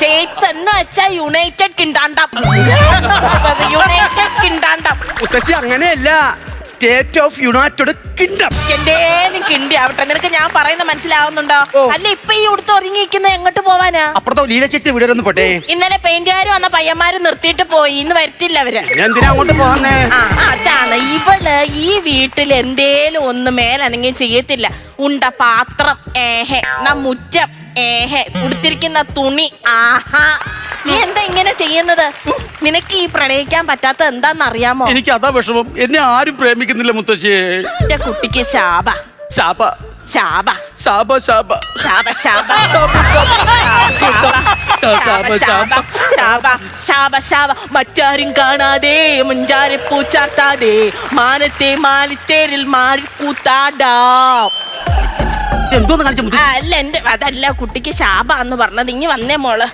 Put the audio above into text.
States എന്ന് വെച്ചാ United kingdom. United kingdom. മുത്തശ്ശി അങ്ങനെയല്ല, സ്റ്റേറ്റ് ഓഫ് യുണൈറ്റഡ് കിങ്ഡം. എന്തേലും കിണ്ടി ആവട്ടെ. നിനക്ക് ഞാൻ പറയുന്ന മനസ്സിലാവുന്നുണ്ടോ? അല്ല ഇപ്പൊ ഈ ഉടുത്ത് ഒരുങ്ങിയിരിക്കുന്ന എങ്ങോട്ട് പോവാനാ? അപ്പുറത്തെ ലീല ചേച്ചി വീട് ഒന്ന് പോട്ടെ. ഇന്നലെ പെയിന്റുകാർ വന്ന പയ്യന്മാര് നിർത്തിയിട്ട് പോയി, ഇന്ന് വരത്തില്ല അവര്. എന്തിനാ അങ്ങോട്ട് പോകാന്നേ? അതാണ് ഇവള് ഈ വീട്ടിൽ എന്തേലും ഒന്ന് മേലനങ്ങി ചെയ്യത്തില്ല. ഉണ്ട പാത്രം ഏഹെ, മുറ്റം ഏഹെ, ഉടുത്തിരിക്കുന്ന തുണി ആഹാ. നീ എന്താ ഇങ്ങനെ ചെയ്യുന്നത്? നിനക്ക് ഈ പ്രണയിക്കാൻ പറ്റാത്ത എന്താന്നറിയാമോ? എനിക്ക് അതാ വിഷമം, എന്നെ ആരും പ്രേമിക്കുന്നില്ല മുത്തശ്ശിയെ. എന്റെ കുട്ടിക്ക് ശാപ ശാപ ശാപ ശാപ ശാപ ശാപ ശാപ ശാപ ശാപ ശാപ. മറ്റാരും കാണാതെ മുഞ്ചാരെ പൂച്ചാത്താതെ മാനത്തെ മാലിത്തേരിൽ മാറിക്കൂത്താടാം. എന്തോന്ന് കാണിച്ച? അല്ല എന്റെ അതല്ല കുട്ടിക്ക് ശാപ എന്ന് പറഞ്ഞത്. ഇനി വന്നേ മോള്.